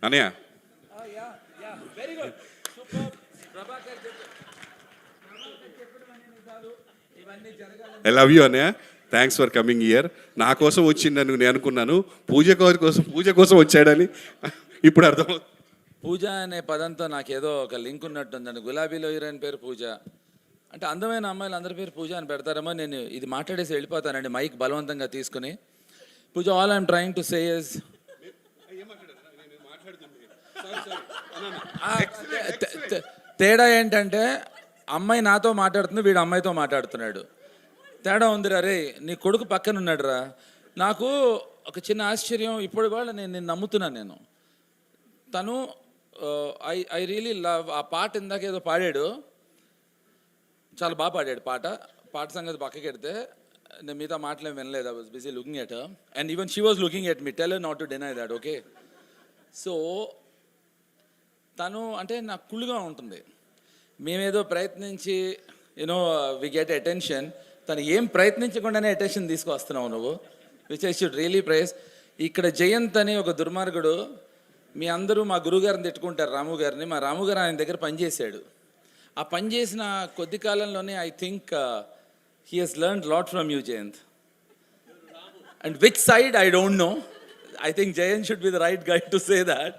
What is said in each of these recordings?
అనయ్య I love you అన్నయ్య. Thanks for coming year. నా కోసం వచ్చిందని నేను అనుకున్నాను, పూజ కోసం వచ్చాడని ఇప్పుడు అర్థం. పూజ అనే పదంతో నాకు ఏదో ఒక లింక్ ఉన్నట్టుందండి. గులాబీలో హీరోయిన్ పేరు పూజ అంటే అందమైన అమ్మాయిలు అందరి పేరు పూజ అని పెడతారేమో. నేను ఇది మాట్లాడేసి వెళ్ళిపోతానండి మైక్ బలవంతంగా తీసుకుని. Pooja, all I'm trying to say is తేడా ఏంటంటే అమ్మాయి నాతో మాట్లాడుతుంది, వీడు అమ్మాయితో మాట్లాడుతున్నాడు. తేడా ఉందిరా రే, నీ కొడుకు పక్కన ఉన్నాడు రా. నాకు ఒక చిన్న ఆశ్చర్యం, ఇప్పుడు కూడా నేను నమ్ముతున్నాను. నేను తను ఐ రియలీ లవ్ ఆ పాట. ఇందాక ఏదో పాడాడు, చాలా బాగా పాడాడు పాట సంగతి పక్కకి పెడితే నేను మిగతా మాటలు వినలేదు. I was busy looking at her and even she was looking at me. Tell her not to deny that, okay? So తను అంటే నాకు కుళ్ళుగా ఉంటుంది. మేమేదో ప్రయత్నించి యూనో వి గెట్ అటెన్షన్, తను ఏం ప్రయత్నించకుండానే అటెన్షన్ తీసుకొస్తున్నావు నువ్వు, which I should really praise. ఇక్కడ జయంత్ అని ఒక దుర్మార్గుడు, మీ అందరూ మా గురుగారిని తిట్టుకుంటారు, రాము గారిని. మా రాము గారు ఆయన దగ్గర పనిచేశాడు. ఆ పనిచేసిన కొద్ది కాలంలోనే I think he has learned lot from you Jayant. And which side I don't know. I think Jayant should be the right guide to say that.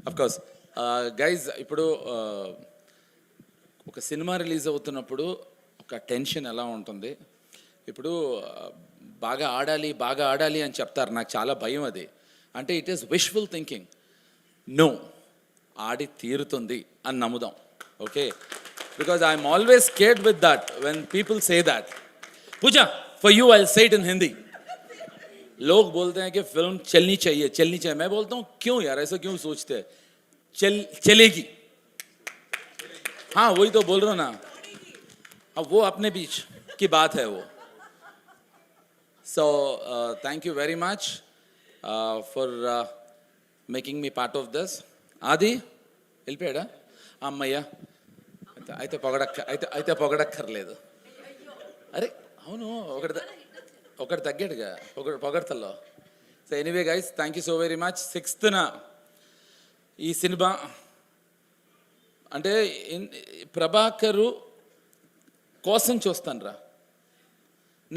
Of course guys, ఇప్పుడు ఒక సినిమా రిలీజ్ అవుతున్నప్పుడు ఒక టెన్షన్ ఎలా ఉంటుంది. ఇప్పుడు బాగా ఆడాలి అని చెప్తారు, నాకు చాలా భయం అది. అంటే it is wishful thinking. No, ఆడి తీరుతుంది అని నమ్ముదాం, okay? Because I'm always scared with that when people say that. Pooja, for you I say it in Hindi. लोग बोलते हैं कि फिल्म चलनी चाहिए. मैं बोलता हूँ क्यों यार, ऐसा क्यों सोचते हैं? चलेगी. हाँ, वही तो बोल रहा हूँ ना. अब वो अपने बीच की बात है वो. So thank you very much for making me part of this. ఆది వెళ్ళిపోయాడా? అమ్మయ్య, అయితే పొగడక్కర్లేదు. అరే అవును, ఒకటి తగ్గాడుగా పొగడతల్లో. So anyway guys, thank you so very much. 6th ఈ సినిమా అంటే ప్రభాకరు కోసం చూస్తాను రా,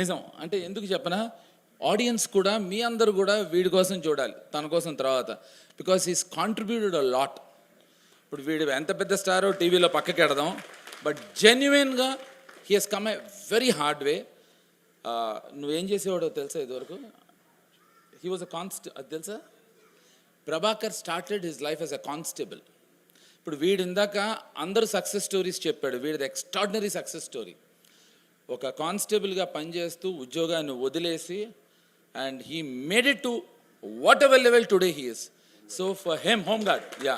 నిజం. అంటే ఎందుకు చెప్పనా, ఆడియన్స్ కూడా, మీ అందరూ కూడా వీడి కోసం చూడాలి, తన కోసం తర్వాత. Because he's contributed a lot. ఇప్పుడు వీడు ఎంత పెద్ద స్టారో టీవీలో పక్కకి ఎడదాం, బట్ జెన్యున్గా he has come a very hard way. నువ్వేం చేసేవాడో తెలుసా ఇదివరకు? హీ వాజ్ అ అది తెలుసా? Prabhakar started his life as a constable. ఇప్పుడు వీడు ఇందాక అందరూ సక్సెస్ స్టోరీస్ చెప్పాడు, వీడిది ఎక్స్ట్రాడినరీ సక్సెస్ స్టోరీ. ఒక కానిస్టేబుల్గా పనిచేస్తూ ఉద్యోగాన్ని వదిలేసి, and he made it to whatever level today he is. So for him, home guard, ya.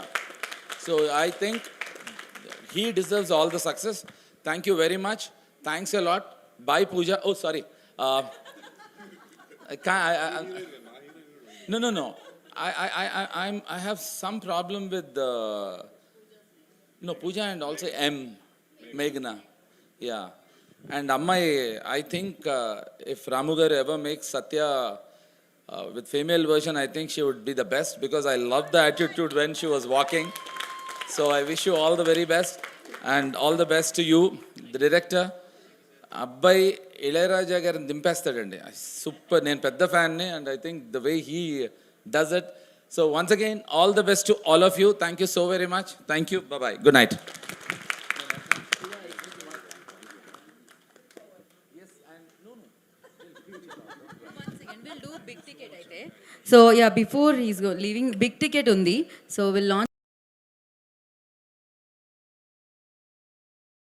So I think he deserves all the success. Thank you very much. Thanks a lot. Bye Pooja. Oh sorry, no. I have some problem with Pooja and also Meghna. Yeah. And Ammai, I think if Ramu garu ever makes Satya with female version, I think she would be the best, because I love the attitude when she was walking. So I wish you all the very best, and all the best to you, the director. అబ్బాయి ఇళయరాజా గారిని దింపేస్తాడండి. Super. నేను పెద్ద ఫ్యాన్ని, and I think the way he does it. So once again all the best to all of you. Thank you so very much. Thank you. Bye. Good night. So yeah, before he's leaving, big ticket undi. So we'll launch